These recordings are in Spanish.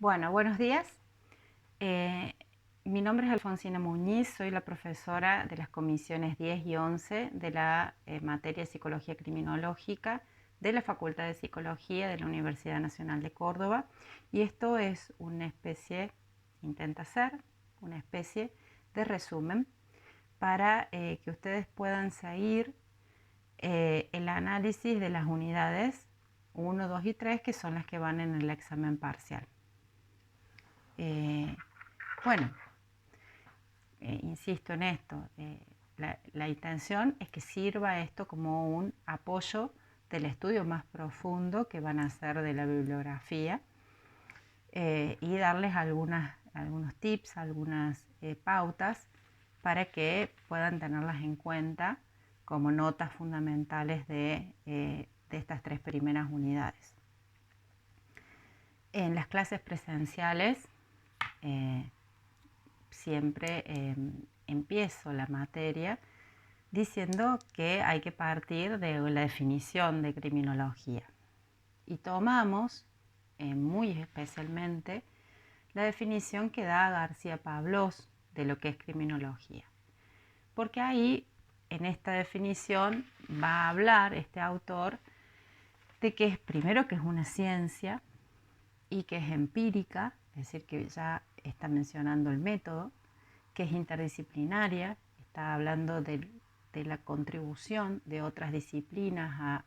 Bueno, buenos días. Eh, Mi nombre es Alfonsina Muñiz, soy la profesora de las comisiones 10 y 11 de la materia de Psicología Criminológica de la Facultad de Psicología de la Universidad Nacional de Córdoba. Y esto es una especie, intenta ser una especie de resumen para que ustedes puedan seguir el análisis de las unidades 1, 2 y 3, que son las que van en el examen parcial. Eh, bueno, insisto en esto, la intención es que sirva esto como un apoyo del estudio más profundo que van a hacer de la bibliografía y darles algunos tips, algunas pautas para que puedan tenerlas en cuenta como notas fundamentales de estas tres primeras unidades. En las clases presenciales siempre empiezo la materia diciendo que hay que partir de la definición de criminología y tomamos muy especialmente la definición que da García Pavlós de lo que es criminología, porque ahí en esta definición va a hablar este autor de que es primero que es una ciencia y que es empírica, es decir, que ya está mencionando el método, que es interdisciplinaria, está hablando de la contribución de otras disciplinas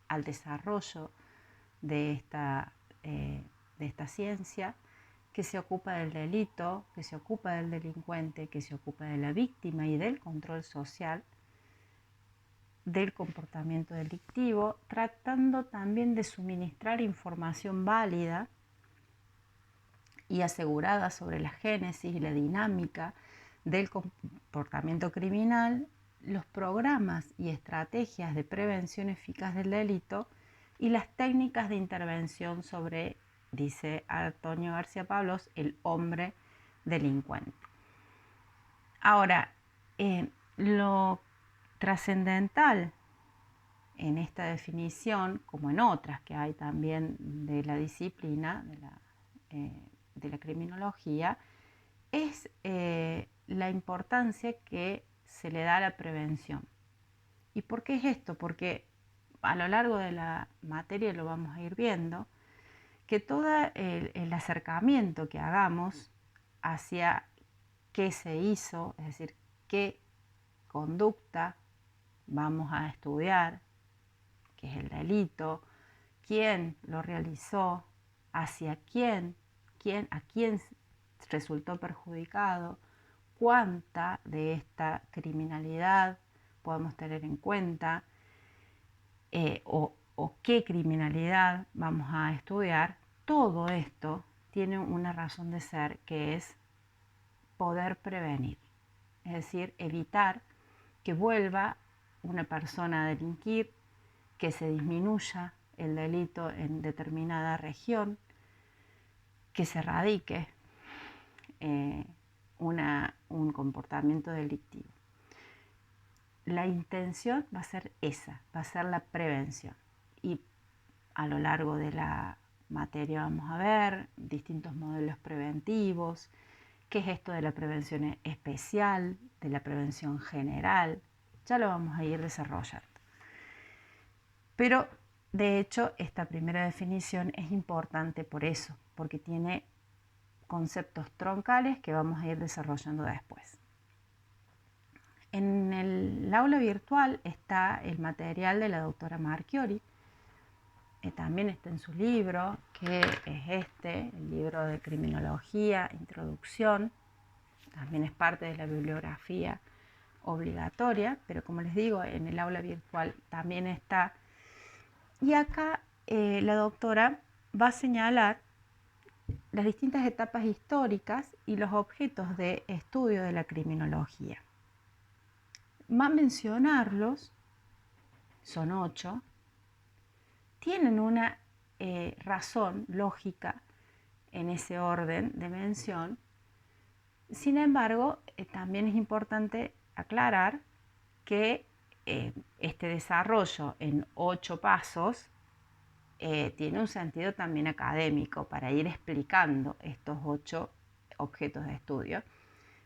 al desarrollo de esta ciencia, que se ocupa del delito, que se ocupa del delincuente, que se ocupa de la víctima y del control social del comportamiento delictivo, tratando también de suministrar información válida y asegurada sobre la génesis y la dinámica del comportamiento criminal, los programas y estrategias de prevención eficaz del delito y las técnicas de intervención sobre, dice Antonio García Pavlós, el hombre delincuente. Ahora, lo trascendental en esta definición, como en otras que hay también de la disciplina, de la criminología, es la importancia que se le da a la prevención. ¿Y por qué es esto? Porque a lo largo de la materia lo vamos a ir viendo, que todo el acercamiento que hagamos hacia qué se hizo, es decir, qué conducta vamos a estudiar, qué es el delito, quién lo realizó, hacia quién, a quién resultó perjudicado, cuánta de esta criminalidad podemos tener en cuenta o qué criminalidad vamos a estudiar. Todo esto tiene una razón de ser, que es poder prevenir, es decir, evitar que vuelva una persona a delinquir, que se disminuya el delito en determinada región, que se erradique un comportamiento delictivo. La intención va a ser esa, va a ser la prevención. Y a lo largo de la materia vamos a ver distintos modelos preventivos, qué es esto de la prevención especial, de la prevención general, ya lo vamos a ir desarrollando. Pero de hecho esta primera definición es importante por eso, porque tiene conceptos troncales que vamos a ir desarrollando después. En el aula virtual está el material de la doctora Marchiori, también está en su libro, que es el libro de criminología, introducción, también es parte de la bibliografía obligatoria, pero como les digo, en el aula virtual también está. Y acá la doctora va a señalar las distintas etapas históricas y los objetos de estudio de la criminología. Va a mencionarlos, son 8, tienen una razón lógica en ese orden de mención. Sin embargo, también es importante aclarar que este desarrollo en 8 pasos tiene un sentido también académico para ir explicando estos 8 objetos de estudio,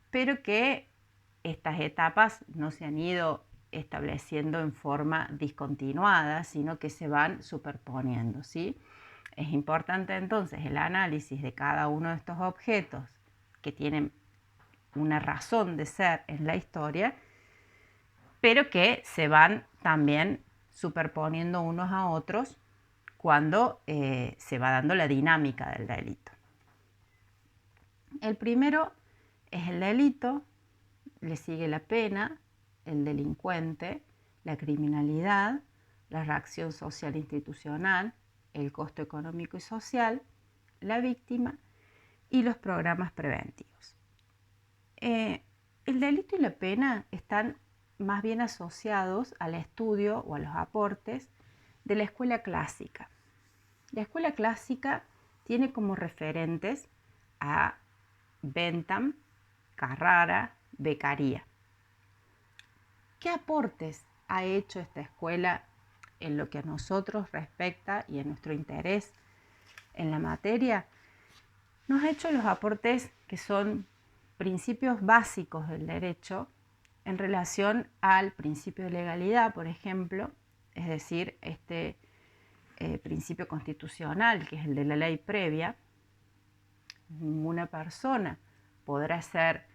pero que estas etapas no se han ido estableciendo en forma discontinuada, sino que se van superponiendo, ¿sí? Es importante entonces el análisis de cada uno de estos objetos que tienen una razón de ser en la historia, pero que se van también superponiendo unos a otros cuando se va dando la dinámica del delito. El primero es el delito, le sigue la pena, el delincuente, la criminalidad, la reacción social e institucional, el costo económico y social, la víctima y los programas preventivos. El delito y la pena están más bien asociados al estudio o a los aportes de la escuela clásica. La escuela clásica tiene como referentes a Bentham, Carrara, Beccaria. ¿Qué aportes ha hecho esta escuela en lo que a nosotros respecta y en nuestro interés en la materia? Nos ha hecho los aportes que son principios básicos del derecho en relación al principio de legalidad, por ejemplo, es decir, este principio constitucional, que es el de la ley previa. Ninguna persona podrá ser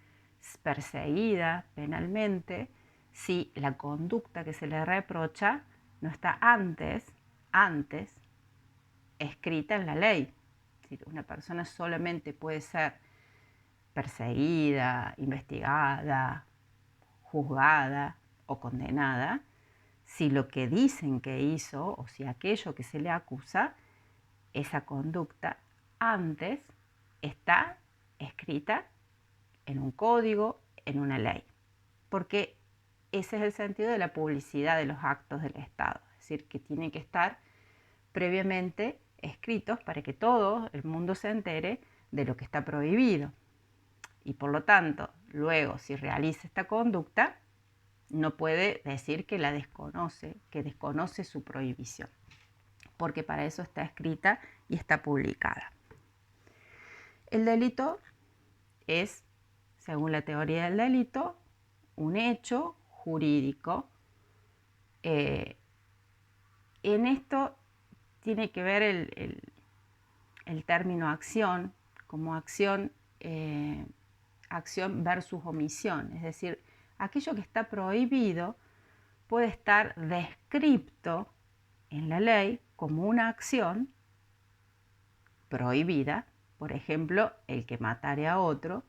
perseguida penalmente si la conducta que se le reprocha no está antes escrita en la ley. Es decir, una persona solamente puede ser perseguida, investigada, juzgada o condenada si lo que dicen que hizo o si aquello que se le acusa, esa conducta antes está escrita en un código, en una ley. Porque ese es el sentido de la publicidad de los actos del Estado. Es decir, que tienen que estar previamente escritos para que todo el mundo se entere de lo que está prohibido. Y por lo tanto, luego, si realiza esta conducta, no puede decir que la desconoce, que desconoce su prohibición, porque para eso está escrita y está publicada. El delito es, según la teoría del delito, un hecho jurídico. En esto tiene que ver el término acción como acción versus omisión, es decir, aquello que está prohibido puede estar descrito en la ley como una acción prohibida, por ejemplo, el que matare a otro,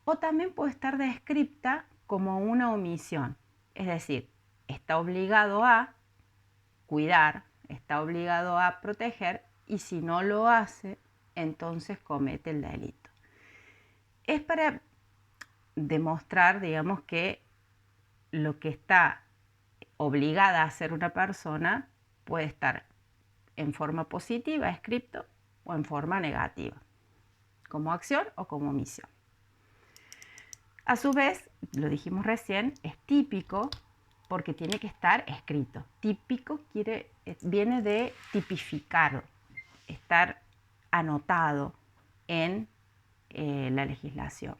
o también puede estar descrita como una omisión, es decir, está obligado a cuidar, está obligado a proteger, y si no lo hace, entonces comete el delito. Es para demostrar, digamos, que lo que está obligada a hacer una persona puede estar en forma positiva, escrito, o en forma negativa, como acción o como omisión. A su vez, lo dijimos recién, es típico porque tiene que estar escrito. Típico viene de tipificar, estar anotado en la legislación.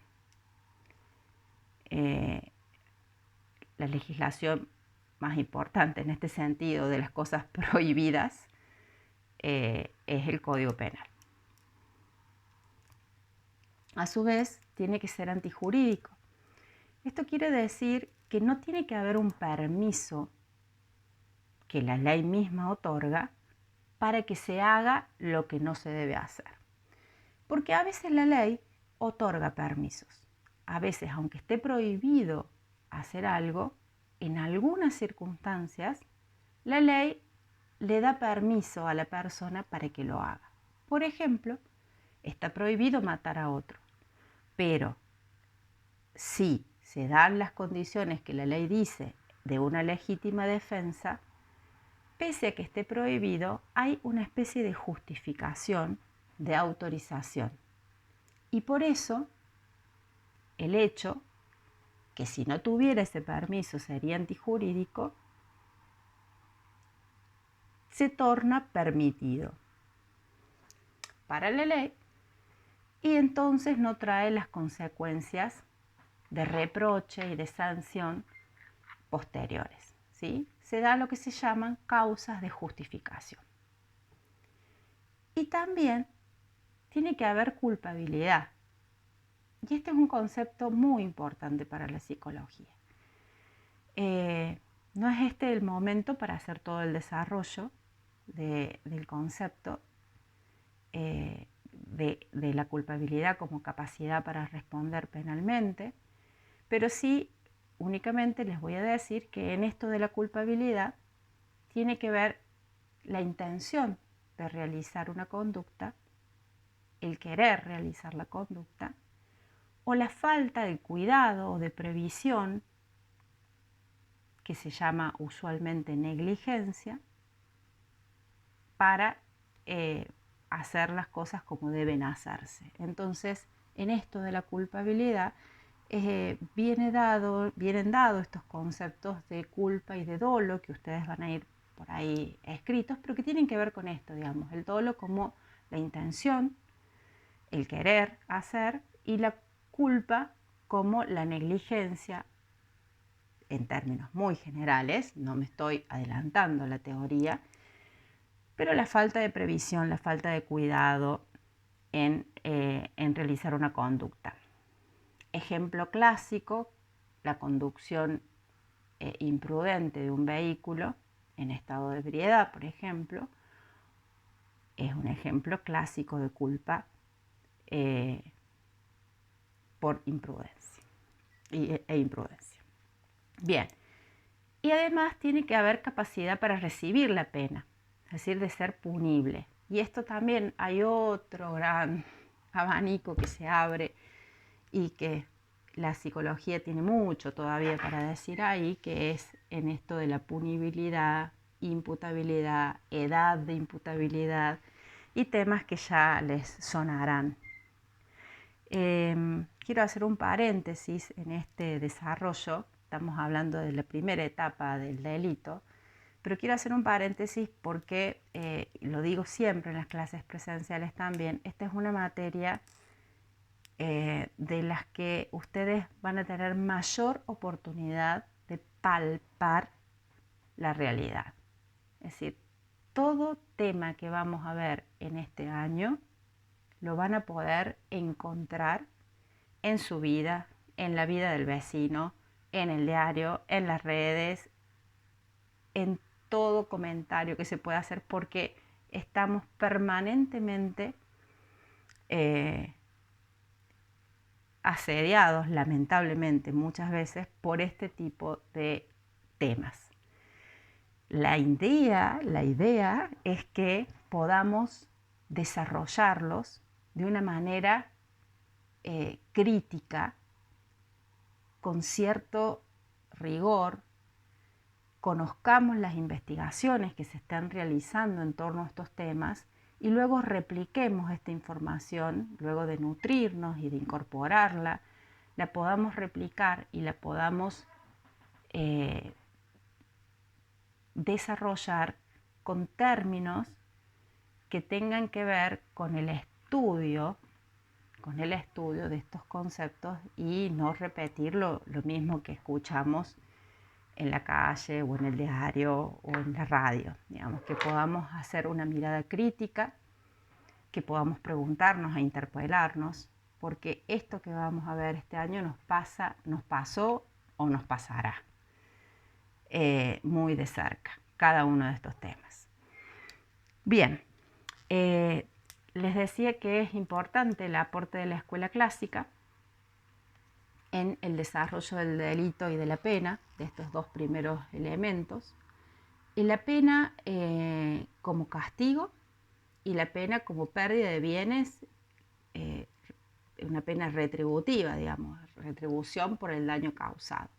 La legislación más importante en este sentido de las cosas prohibidas es el Código Penal. A su vez, tiene que ser antijurídico. Esto quiere decir que no tiene que haber un permiso que la ley misma otorga para que se haga lo que no se debe hacer. Porque a veces la ley otorga permisos. A veces, aunque esté prohibido hacer algo, en algunas circunstancias, la ley le da permiso a la persona para que lo haga. Por ejemplo, está prohibido matar a otro, pero si se dan las condiciones que la ley dice de una legítima defensa, pese a que esté prohibido, hay una especie de justificación, de autorización. Y por eso, el hecho que si no tuviera ese permiso sería antijurídico, se torna permitido para la ley y entonces no trae las consecuencias de reproche y de sanción posteriores, ¿sí? Se da lo que se llaman causas de justificación. Y también tiene que haber culpabilidad. Y este es un concepto muy importante para la psicología. No es este el momento para hacer todo el desarrollo del concepto de la culpabilidad como capacidad para responder penalmente, pero sí únicamente les voy a decir que en esto de la culpabilidad tiene que ver la intención de realizar una conducta, el querer realizar la conducta, o la falta de cuidado o de previsión, que se llama usualmente negligencia, para hacer las cosas como deben hacerse. Entonces, en esto de la culpabilidad, vienen dados estos conceptos de culpa y de dolo que ustedes van a ir por ahí escritos, pero que tienen que ver con esto, digamos, el dolo como la intención, el querer hacer, y la culpa como la negligencia, en términos muy generales, no me estoy adelantando a la teoría, pero la falta de previsión, la falta de cuidado en realizar una conducta. Ejemplo clásico, la conducción imprudente de un vehículo en estado de ebriedad, por ejemplo, es un ejemplo clásico de culpa por imprudencia e imprudencia. Bien, y además tiene que haber capacidad para recibir la pena, es decir, de ser punible. Y esto también hay otro gran abanico que se abre y que la psicología tiene mucho todavía para decir ahí, que es en esto de la punibilidad, imputabilidad, edad de imputabilidad y temas que ya les sonarán. Quiero hacer un paréntesis en este desarrollo. Estamos hablando de la primera etapa del delito, pero quiero hacer un paréntesis porque, lo digo siempre en las clases presenciales también, esta es una materia de las que ustedes van a tener mayor oportunidad de palpar la realidad. Es decir, todo tema que vamos a ver en este año lo van a poder encontrar en su vida, en la vida del vecino, en el diario, en las redes, en todo comentario que se pueda hacer, porque estamos permanentemente asediados, lamentablemente, muchas veces por este tipo de temas. La idea es que podamos desarrollarlos de una manera crítica, con cierto rigor, conozcamos las investigaciones que se están realizando en torno a estos temas y luego repliquemos esta información, luego de nutrirnos y de incorporarla, la podamos replicar y la podamos desarrollar con términos que tengan que ver con el estudio de estos conceptos y no repetir lo mismo que escuchamos en la calle o en el diario o en la radio. Digamos, que podamos hacer una mirada crítica, que podamos preguntarnos e interpelarnos, porque esto que vamos a ver este año nos pasó o nos pasará muy de cerca, cada uno de estos temas. Bien, les decía que es importante el aporte de la escuela clásica en el desarrollo del delito y de la pena, de estos dos primeros elementos, y la pena como castigo y la pena como pérdida de bienes, una pena retributiva, digamos, retribución por el daño causado.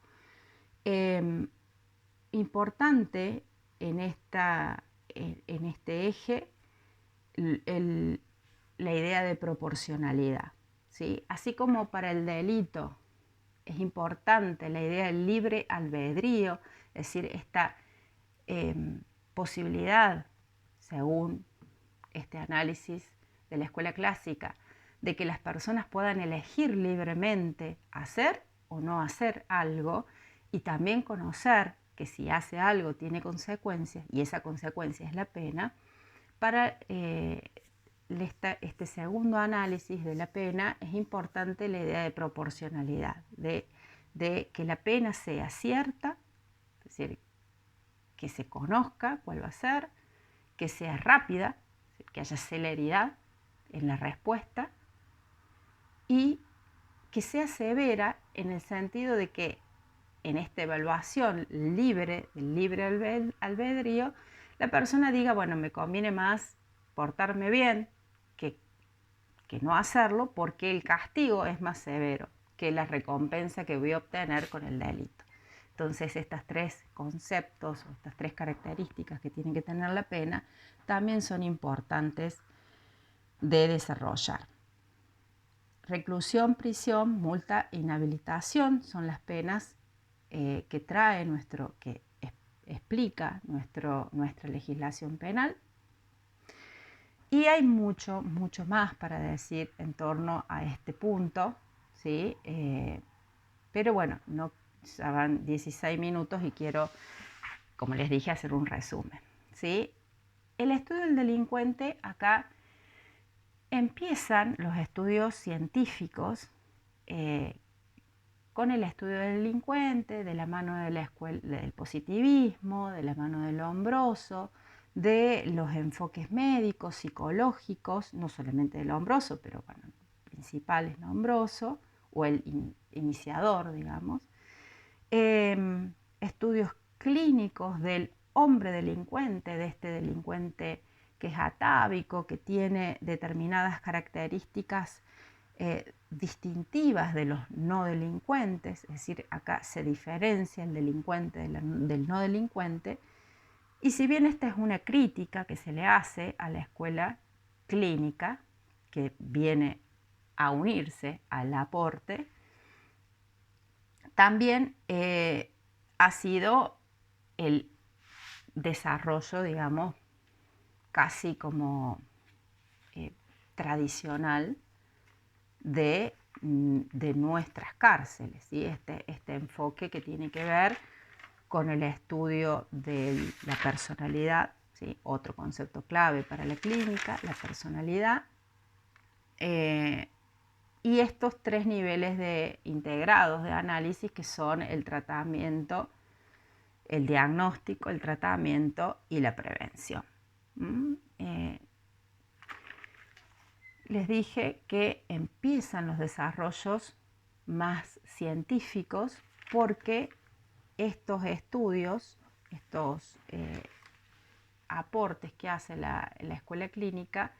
Importante en este eje la idea de proporcionalidad, ¿sí? Así como para el delito es importante la idea del libre albedrío, es decir, esta posibilidad según este análisis de la escuela clásica, de que las personas puedan elegir libremente hacer o no hacer algo, y también conocer que si hace algo tiene consecuencias, y esa consecuencia es la pena. Para este segundo análisis de la pena es importante la idea de proporcionalidad, de que la pena sea cierta, es decir, que se conozca cuál va a ser, que sea rápida, que haya celeridad en la respuesta, y que sea severa en el sentido de que en esta evaluación libre, del libre albedrío, la persona diga, bueno, me conviene más portarme bien que no hacerlo, porque el castigo es más severo que la recompensa que voy a obtener con el delito. Entonces, estos tres conceptos, o estas tres características que tiene que tener la pena, también son importantes de desarrollar. Reclusión, prisión, multa, inhabilitación son las penas que trae que explica nuestra legislación penal. Y hay mucho más para decir en torno a este punto, ¿sí? Pero bueno, ya van 16 minutos y quiero, como les dije, hacer un resumen, ¿sí? El estudio del delincuente, acá empiezan los estudios científicos con el estudio del delincuente, de la mano de la escuela del positivismo, de la mano del Lombroso, de los enfoques médicos, psicológicos, no solamente del Lombroso, pero bueno, el principal es Lombroso, o el iniciador, digamos. Estudios clínicos del hombre delincuente, de este delincuente que es atávico, que tiene determinadas características distintivas de los no delincuentes, es decir, acá se diferencia el delincuente del no delincuente. Y si bien esta es una crítica que se le hace a la escuela clínica, que viene a unirse al aporte, también ha sido el desarrollo, digamos, casi como tradicional de nuestras cárceles, ¿sí? Este enfoque que tiene que ver con el estudio de la personalidad, ¿sí? Otro concepto clave para la clínica, la personalidad, y estos tres niveles integrados de análisis, que son el tratamiento, el diagnóstico, el tratamiento y la prevención. Les dije que empiezan los desarrollos más científicos porque estos estudios, estos aportes que hace la escuela clínica,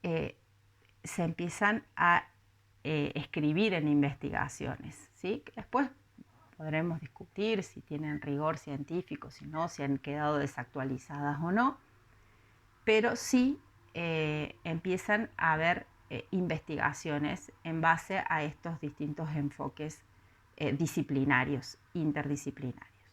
se empiezan a escribir en investigaciones, ¿sí? Después podremos discutir si tienen rigor científico, si no, si han quedado desactualizadas o no, pero sí empiezan a haber investigaciones en base a estos distintos enfoques disciplinarios, interdisciplinarios.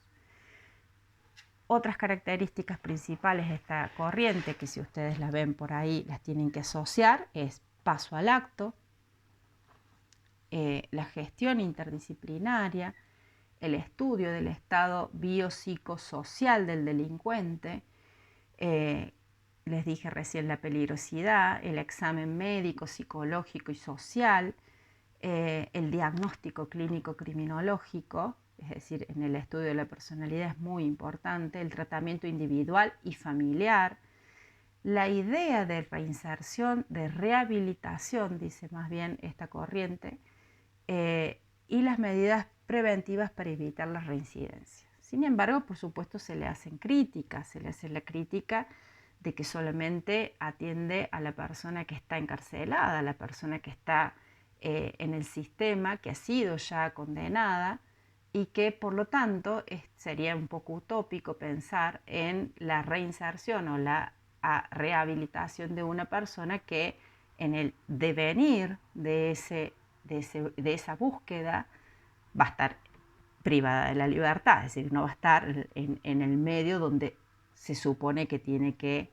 Otras características principales de esta corriente, que si ustedes la ven por ahí las tienen que asociar, es paso al acto, la gestión interdisciplinaria, el estudio del estado biopsicosocial del delincuente, les dije recién la peligrosidad, el examen médico, psicológico y social, el diagnóstico clínico criminológico, es decir, en el estudio de la personalidad es muy importante, el tratamiento individual y familiar, la idea de reinserción, de rehabilitación, dice más bien esta corriente, y las medidas preventivas para evitar las reincidencias. Sin embargo, por supuesto, se le hacen críticas, se le hace la crítica de que solamente atiende a la persona que está encarcelada, a la persona que está en el sistema, que ha sido ya condenada, y que por lo tanto sería un poco utópico pensar en la reinserción o la rehabilitación de una persona que en el devenir de esa búsqueda va a estar privada de la libertad, es decir, no va a estar en el medio donde se supone que tiene que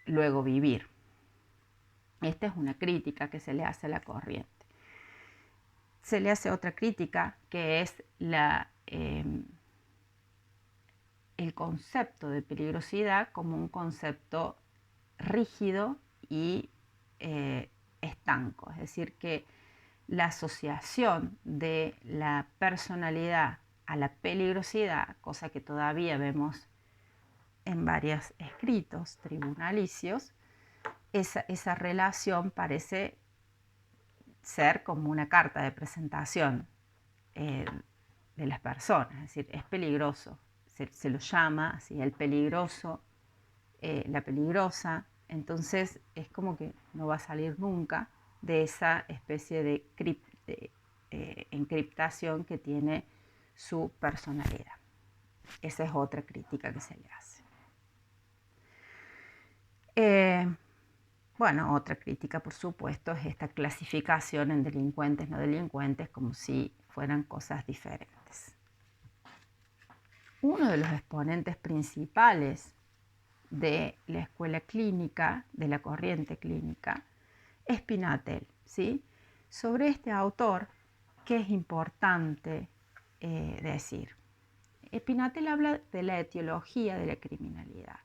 luego vivir. Esta es una crítica que se le hace a la corriente. Se le hace otra crítica que es el concepto de peligrosidad como un concepto rígido y estanco, es decir, que la asociación de la personalidad a la peligrosidad, cosa que todavía vemos en varios escritos tribunalicios, esa relación parece ser como una carta de presentación de las personas, es decir, es peligroso, se lo llama así, el peligroso, la peligrosa, entonces es como que no va a salir nunca de esa especie de encriptación que tiene su personalidad. Esa es otra crítica que se le hace. Bueno, otra crítica, por supuesto, es esta clasificación en delincuentes, no delincuentes, como si fueran cosas diferentes. Uno de los exponentes principales de la escuela clínica, de la corriente clínica, es Pinatel, ¿sí? Sobre este autor, ¿qué es importante decir? Pinatel habla de la etiología de la criminalidad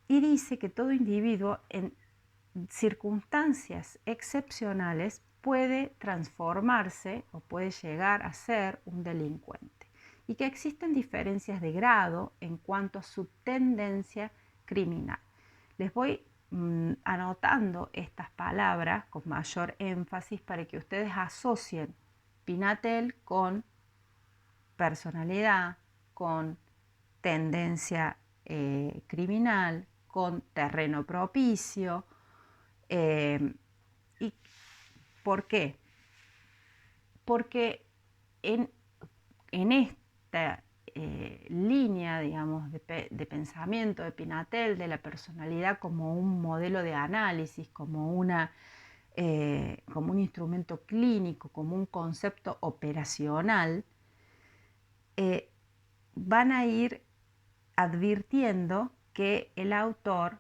y dice que todo individuo en circunstancias excepcionales puede transformarse o puede llegar a ser un delincuente y que existen diferencias de grado en cuanto a su tendencia criminal. Les voy anotando estas palabras con mayor énfasis para que ustedes asocien Pinatel con personalidad, con tendencia criminal, con terreno propicio. ¿Y por qué? Porque en esta línea, digamos, de pensamiento de Pinatel, de la personalidad como un modelo de análisis, como un instrumento clínico, como un concepto operacional, van a ir advirtiendo que el autor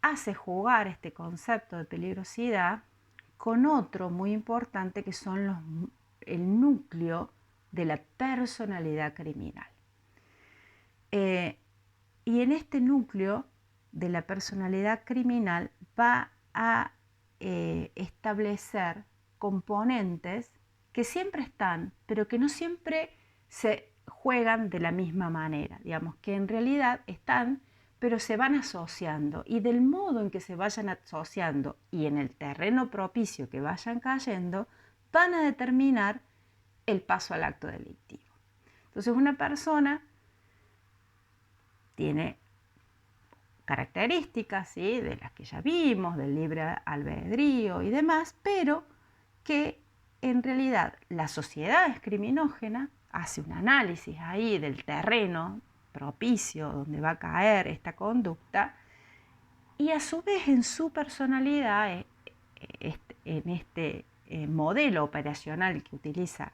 hace jugar este concepto de peligrosidad con otro muy importante que son el núcleo de la personalidad criminal. Y en este núcleo de la personalidad criminal va a establecer componentes que siempre están, pero que no siempre se juegan de la misma manera, digamos, que en realidad están, pero se van asociando, y del modo en que se vayan asociando y en el terreno propicio que vayan cayendo, van a determinar el paso al acto delictivo. Entonces una persona tiene características, ¿sí?, de las que ya vimos, del libre albedrío y demás, pero que en realidad la sociedad es criminógena, hace un análisis ahí del terreno propicio donde va a caer esta conducta, y a su vez en su personalidad, en este modelo operacional que utiliza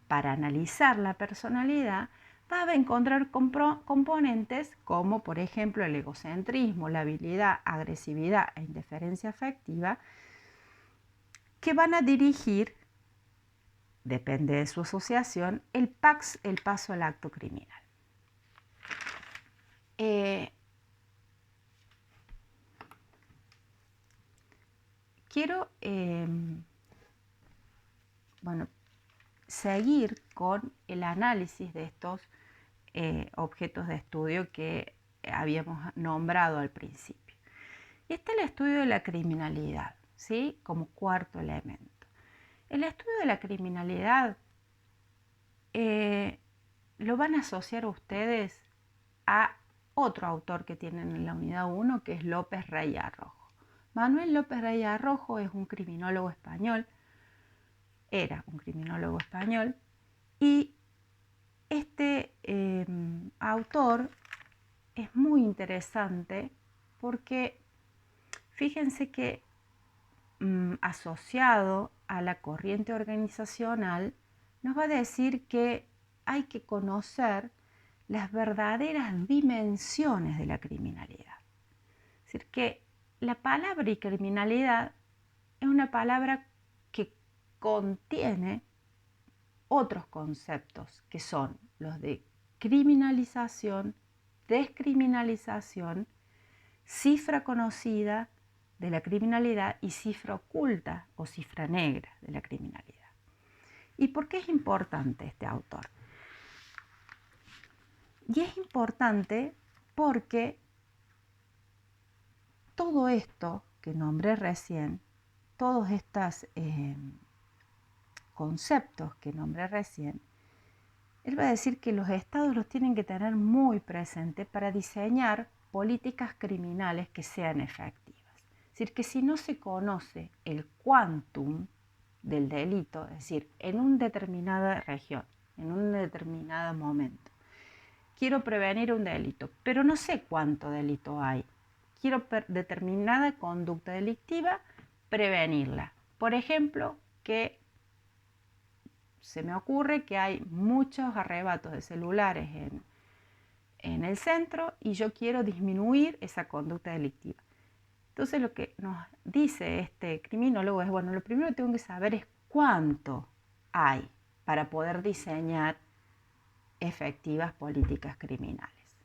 para analizar la personalidad, va a encontrar componentes como, por ejemplo, el egocentrismo, la habilidad, agresividad e indiferencia afectiva, que van a dirigir, depende de su asociación, el paso al acto criminal. Quiero seguir con el análisis de estos objetos de estudio que habíamos nombrado al principio. Y este es el estudio de la criminalidad, ¿sí?, como cuarto elemento. El estudio de la criminalidad lo van a asociar ustedes a otro autor que tienen en la unidad 1, que es López Rey Arrojo. Manuel López Rey Arrojo es un criminólogo español, era un criminólogo español, y este autor es muy interesante porque fíjense que asociado a la corriente organizacional nos va a decir que hay que conocer las verdaderas dimensiones de la criminalidad. decir, que la palabra y criminalidad es una palabra que contiene otros conceptos que son los de criminalización, descriminalización, cifra conocida de la criminalidad y cifra oculta o cifra negra de la criminalidad. ¿Y por qué es importante este autor? Y es importante porque todo esto que nombré recién, todos estos conceptos que nombré recién, él va a decir que los estados los tienen que tener muy presentes para diseñar políticas criminales que sean efectivas. Es decir, que si no se conoce el quantum del delito, es decir, en una determinada región, en un determinado momento, quiero prevenir un delito, pero no sé cuánto delito hay. Quiero determinada conducta delictiva, prevenirla. Por ejemplo, que se me ocurre que hay muchos arrebatos de celulares en el centro y yo quiero disminuir esa conducta delictiva. Entonces lo que nos dice este criminólogo es, bueno, lo primero que tengo que saber es cuánto hay para poder diseñar efectivas políticas criminales.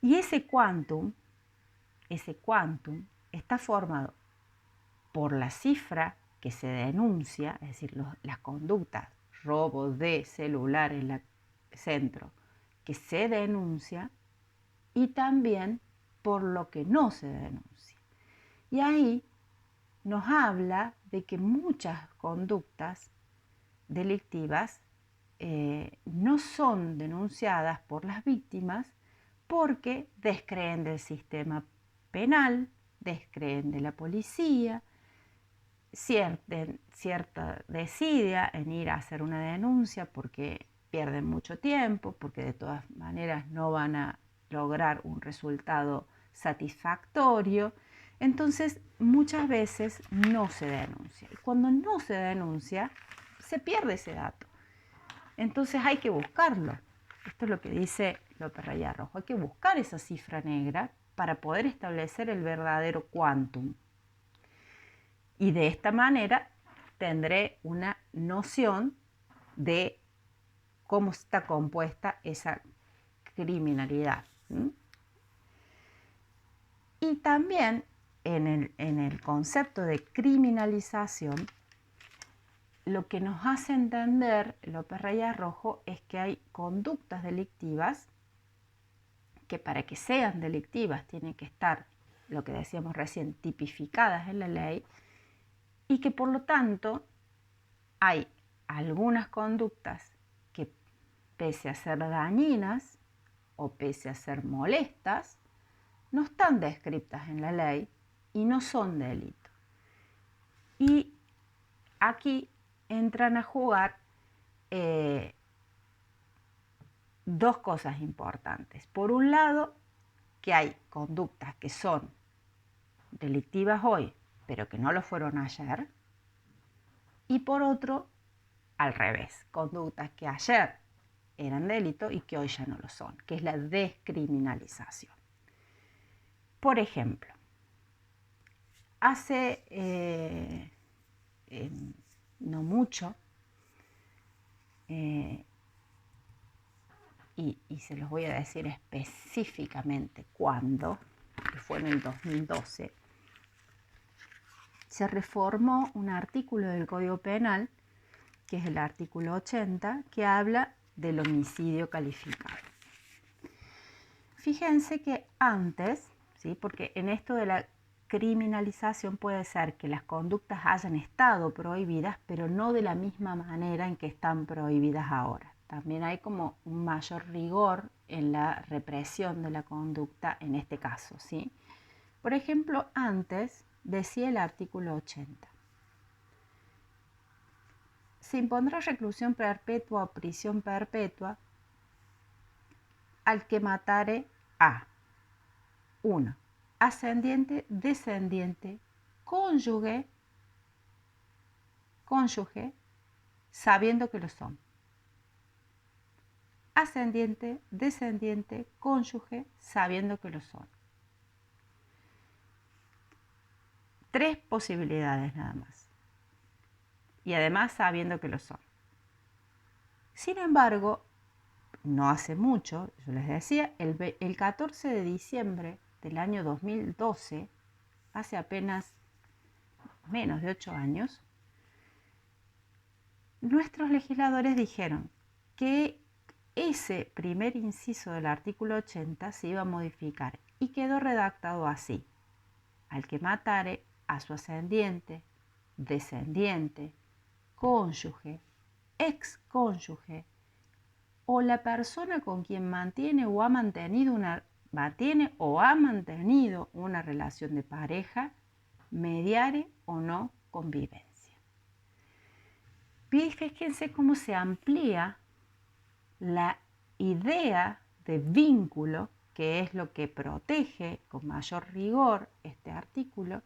Y ese quantum está formado por la cifra que se denuncia, es decir, las conductas, robo de celular en el centro, que se denuncia, y también por lo que no se denuncia. Y ahí nos habla de que muchas conductas delictivas no son denunciadas por las víctimas porque descreen del sistema penal, descreen de la policía, cierta desidia en ir a hacer una denuncia porque pierden mucho tiempo, porque de todas maneras no van a lograr un resultado satisfactorio. Entonces, muchas veces no se denuncia. Y cuando no se denuncia, se pierde ese dato. Entonces hay que buscarlo. Esto es lo que dice López Reyes Rojo. Hay que buscar esa cifra negra para poder establecer el verdadero quantum. Y de esta manera tendré una noción de cómo está compuesta esa criminalidad. Y también en el concepto de criminalización, lo que nos hace entender López Reyes Rojo es que hay conductas delictivas que para que sean delictivas tienen que estar, lo que decíamos recién, tipificadas en la ley, y que por lo tanto hay algunas conductas que pese a ser dañinas o pese a ser molestas, no están descritas en la ley y no son delito. Y aquí entran a jugar dos cosas importantes. Por un lado, que hay conductas que son delictivas hoy, pero que no lo fueron ayer. Y por otro, al revés, conductas que ayer eran delito y que hoy ya no lo son, que es la descriminalización. Por ejemplo, hace no mucho, y se los voy a decir específicamente cuándo, que fue en el 2012, se reformó un artículo del Código Penal, que es el artículo 80, que habla del homicidio calificado. Fíjense que antes, ¿sí? Porque en esto de la criminalización puede ser que las conductas hayan estado prohibidas, pero no de la misma manera en que están prohibidas ahora. También hay como un mayor rigor en la represión de la conducta en este caso, ¿sí? Por ejemplo, antes decía el artículo 80. Se impondrá reclusión perpetua o prisión perpetua al que matare a 1. Ascendiente, descendiente, cónyuge, sabiendo que lo son. Ascendiente, descendiente, cónyuge, sabiendo que lo son. 3 posibilidades nada más. Y además sabiendo que lo son. Sin embargo, no hace mucho, yo les decía, el 14 de diciembre del año 2012, hace apenas menos de 8 años, nuestros legisladores dijeron que ese primer inciso del artículo 80 se iba a modificar y quedó redactado así: al que matare a su ascendiente, descendiente, cónyuge, excónyuge o la persona con quien mantiene o ha mantenido una relación de pareja, mediare o no convivencia. Fíjense cómo se amplía la idea de vínculo, que es lo que protege con mayor rigor este artículo,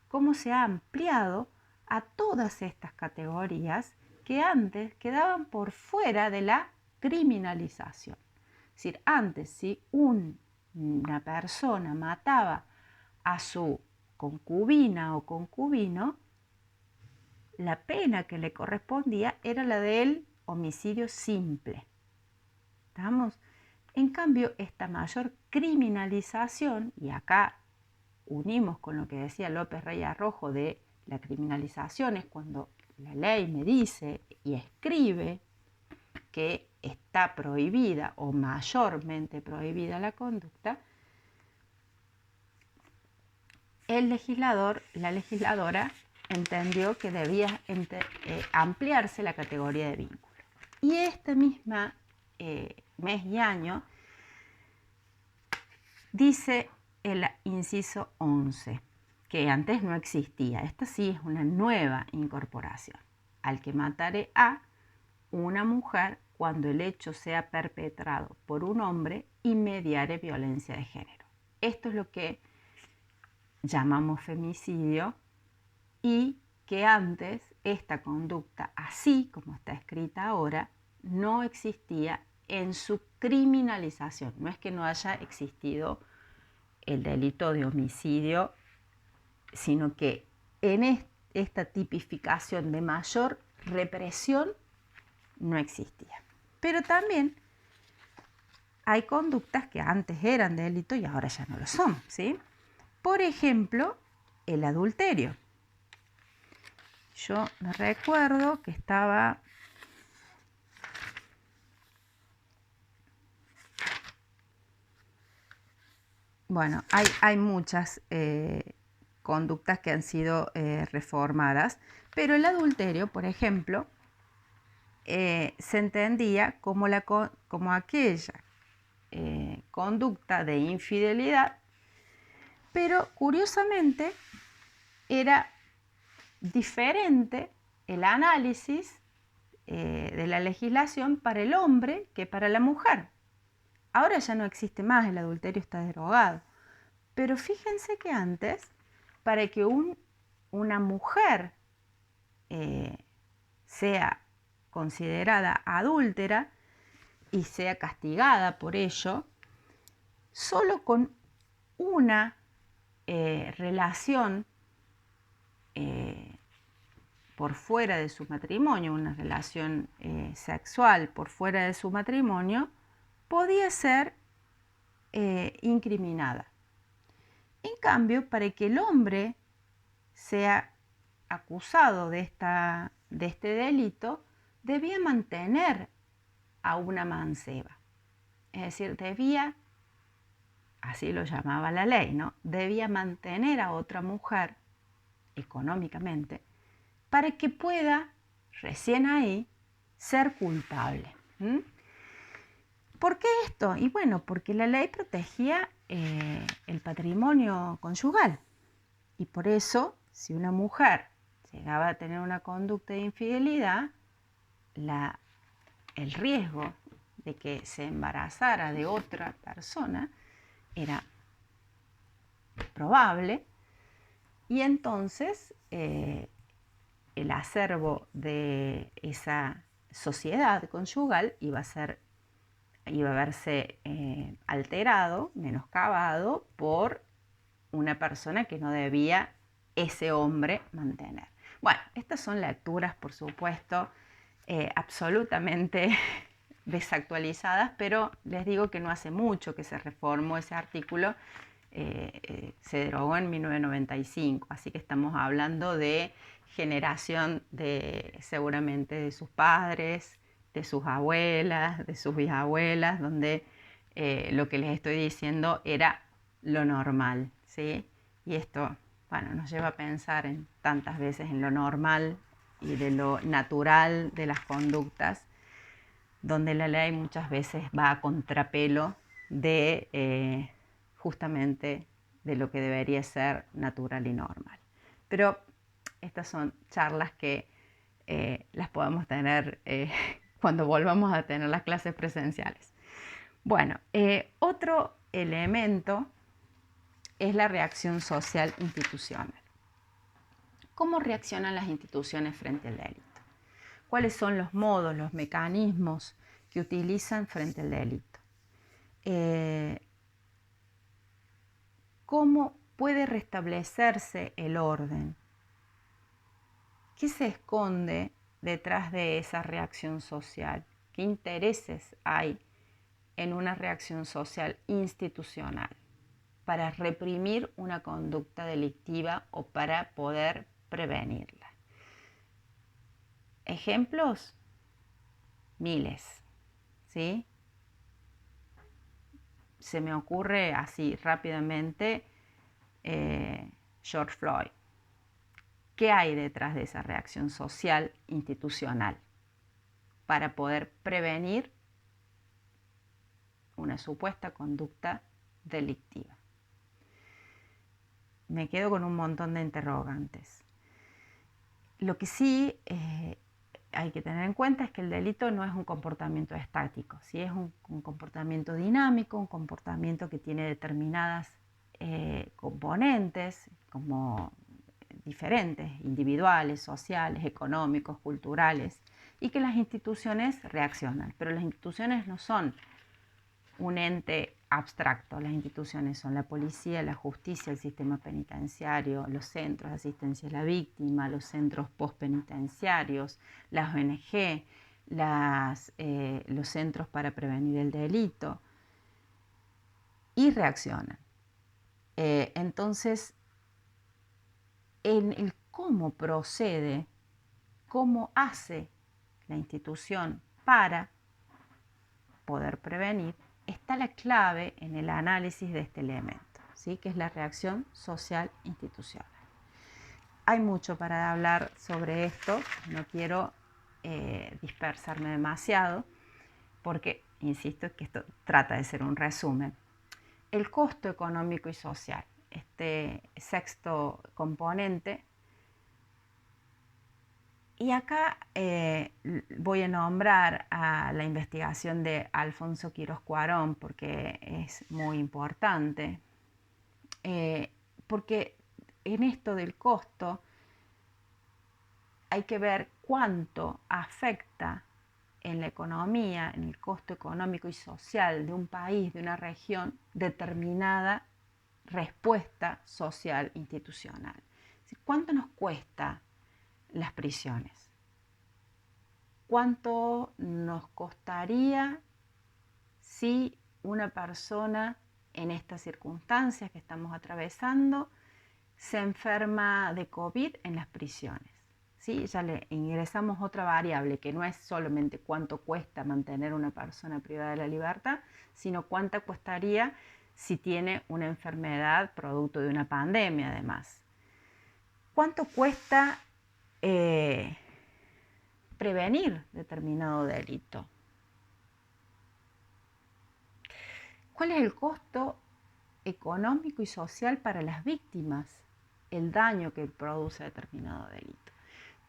cómo se ha ampliado a todas estas categorías que antes quedaban por fuera de la criminalización. Es decir, antes si una persona mataba a su concubina o concubino, la pena que le correspondía era la del homicidio simple. ¿Estamos? En cambio, esta mayor criminalización, y acá unimos con lo que decía López Rey Arrojo de la criminalización, es cuando la ley me dice y escribe que está prohibida o mayormente prohibida la conducta, el legislador, la legisladora, entendió que debía ampliarse la categoría de vínculo. Y este mismo mes y año dice el inciso 11, que antes no existía. Esta sí es una nueva incorporación. Al que matare a una mujer cuando el hecho sea perpetrado por un hombre y mediare violencia de género. Esto es lo que llamamos femicidio, y que antes esta conducta, así como está escrita ahora, no existía en su criminalización. No es que no haya existido el delito de homicidio, sino que en esta tipificación de mayor represión no existía. Pero también hay conductas que antes eran delito y ahora ya no lo son, ¿sí? Por ejemplo, el adulterio. Yo me recuerdo que estaba... Bueno, hay muchas conductas que han sido reformadas, pero el adulterio, por ejemplo, se entendía como aquella conducta de infidelidad, pero curiosamente era diferente el análisis de la legislación para el hombre que para la mujer. Ahora ya no existe más, el adulterio está derogado. Pero fíjense que antes, para que una mujer sea considerada adúltera y sea castigada por ello, solo con una relación por fuera de su matrimonio, una relación sexual por fuera de su matrimonio, podía ser incriminada. En cambio, para que el hombre sea acusado de este delito, debía mantener a una manceba. Es decir, debía, así lo llamaba la ley, ¿no? Debía mantener a otra mujer económicamente para que pueda, recién ahí, ser culpable. ¿Por qué esto? Y bueno, porque la ley protegía el patrimonio conyugal. Y por eso, si una mujer llegaba a tener una conducta de infidelidad, el riesgo de que se embarazara de otra persona era probable, y entonces el acervo de esa sociedad conyugal iba a verse alterado, menoscabado por una persona que no debía ese hombre mantener. Bueno, estas son lecturas, por supuesto, absolutamente desactualizadas, pero les digo que no hace mucho que se reformó ese artículo, se derogó en 1995, así que estamos hablando de generación de seguramente de sus padres, de sus abuelas, de sus bisabuelas, donde lo que les estoy diciendo era lo normal, ¿sí? Y esto, bueno, nos lleva a pensar en tantas veces en lo normal y de lo natural de las conductas, donde la ley muchas veces va a contrapelo de justamente de lo que debería ser natural y normal. Pero estas son charlas que las podemos tener cuando volvamos a tener las clases presenciales. Bueno, otro elemento es la reacción social institucional. ¿Cómo reaccionan las instituciones frente al delito? ¿Cuáles son los modos, los mecanismos que utilizan frente al delito? ¿Cómo puede restablecerse el orden? ¿Qué se esconde detrás de esa reacción social? ¿Qué intereses hay en una reacción social institucional para reprimir una conducta delictiva o para poder prevenirla? Ejemplos, miles, ¿sí? Se me ocurre así rápidamente George Floyd. ¿Qué hay detrás de esa reacción social institucional para poder prevenir una supuesta conducta delictiva? Me quedo con un montón de interrogantes. Lo que sí hay que tener en cuenta es que el delito no es un comportamiento estático, ¿sí? Es un comportamiento dinámico, un comportamiento que tiene determinadas componentes como diferentes, individuales, sociales, económicos, culturales, y que las instituciones reaccionan. Pero las instituciones no son un ente abstracto. Las instituciones son la policía, la justicia, el sistema penitenciario, los centros de asistencia a la víctima, los centros postpenitenciarios, las ONG, los centros para prevenir el delito, y reaccionan. Entonces, en el cómo procede, cómo hace la institución para poder prevenir, está la clave en el análisis de este elemento, ¿sí? Que es la reacción social institucional. Hay mucho para hablar sobre esto, no quiero dispersarme demasiado, porque, insisto, que esto trata de ser un resumen. El costo económico y social, este sexto componente. Y acá voy a nombrar a la investigación de Alfonso Quirós Cuarón porque es muy importante, porque en esto del costo hay que ver cuánto afecta en la economía, en el costo económico y social de un país, de una región, determinada respuesta social institucional. ¿Cuánto nos cuesta las prisiones? ¿Cuánto nos costaría si una persona en estas circunstancias que estamos atravesando se enferma de COVID en las prisiones? ¿Sí? Ya le ingresamos otra variable que no es solamente cuánto cuesta mantener una persona privada de la libertad, sino cuánto costaría si tiene una enfermedad producto de una pandemia además. ¿Cuánto cuesta prevenir determinado delito? ¿Cuál es el costo económico y social para las víctimas? El daño que produce determinado delito.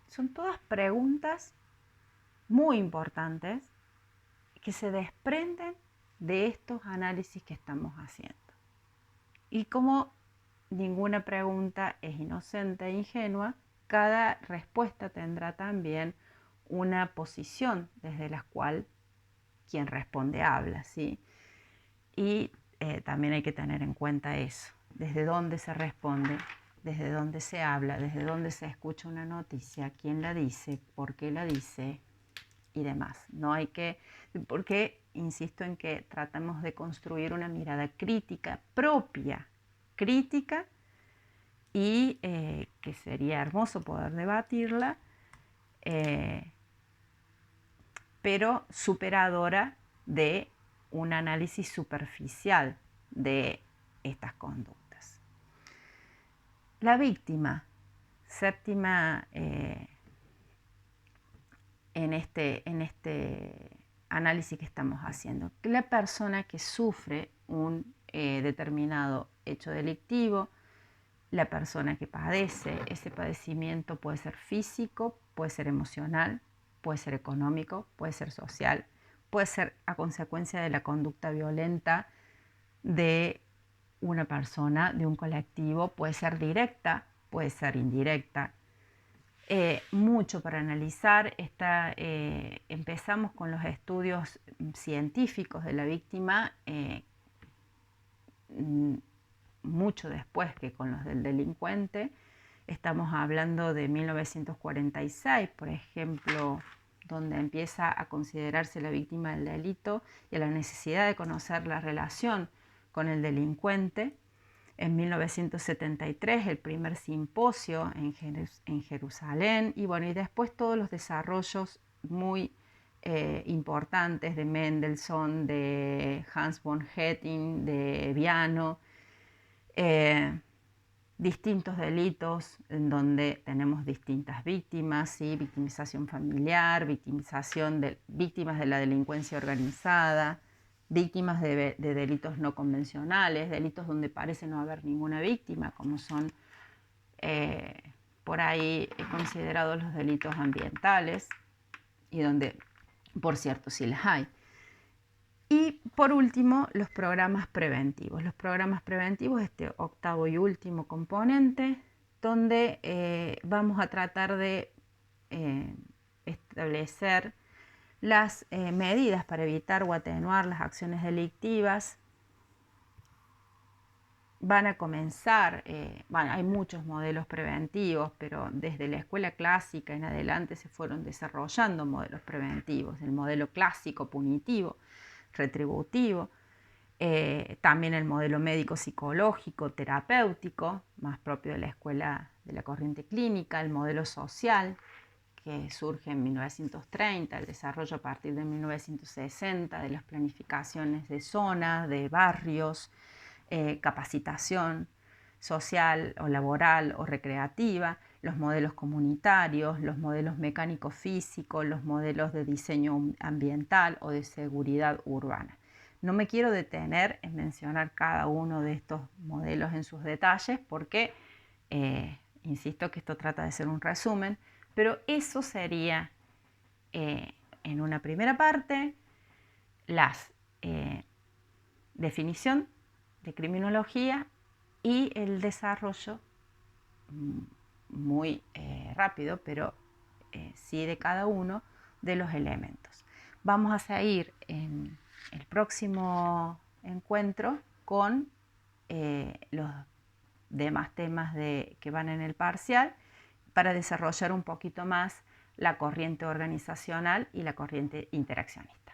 Son todas preguntas muy importantes que se desprenden de estos análisis que estamos haciendo. Y como ninguna pregunta es inocente e ingenua, cada respuesta tendrá también una posición desde la cual quien responde habla, ¿sí? Y también hay que tener en cuenta eso, desde dónde se responde desde dónde se habla, desde dónde se escucha una noticia, quién la dice, por qué la dice y demás. No hay que, porque insisto en que tratamos de construir una mirada crítica propia, crítica, y que sería hermoso poder debatirla, pero superadora de un análisis superficial de estas conductas. La víctima, séptima en este análisis que estamos haciendo, que la persona que sufre un determinado hecho delictivo, la persona que padece, ese padecimiento puede ser físico, puede ser emocional, puede ser económico, puede ser social, puede ser a consecuencia de la conducta violenta de una persona, de un colectivo, puede ser directa, puede ser indirecta. Mucho para analizar. Empezamos con los estudios científicos de la víctima mucho después que con los del delincuente. Estamos hablando de 1946, por ejemplo, donde empieza a considerarse la víctima del delito y a la necesidad de conocer la relación con el delincuente. En 1973 el primer simposio en Jerusalén, y bueno, y después todos los desarrollos muy importantes de Mendelssohn, de Hans von Hetting, de Viano, distintos delitos en donde tenemos distintas víctimas, ¿sí? Victimización familiar, víctimas de la delincuencia organizada, víctimas de delitos no convencionales, delitos donde parece no haber ninguna víctima, como son por ahí considerados los delitos ambientales, y donde, por cierto, sí las hay. Y por último, los programas preventivos. Los programas preventivos, este octavo y último componente, donde vamos a tratar de establecer las medidas para evitar o atenuar las acciones delictivas. Van a comenzar, hay muchos modelos preventivos, pero desde la escuela clásica en adelante se fueron desarrollando modelos preventivos. El modelo clásico punitivo, retributivo, también el modelo médico-psicológico, terapéutico, más propio de la escuela de la corriente clínica, el modelo social, que surge en 1930, el desarrollo a partir de 1960 de las planificaciones de zonas, de barrios, capacitación social o laboral o recreativa, los modelos comunitarios, los modelos mecánico-físicos, los modelos de diseño ambiental o de seguridad urbana. No me quiero detener en mencionar cada uno de estos modelos en sus detalles porque, insisto que esto trata de ser un resumen, pero eso sería en una primera parte las definición de criminología y el desarrollo muy rápido, pero sí de cada uno de los elementos. Vamos a seguir en el próximo encuentro con los demás temas que van en el parcial para desarrollar un poquito más la corriente organizacional y la corriente interaccionista.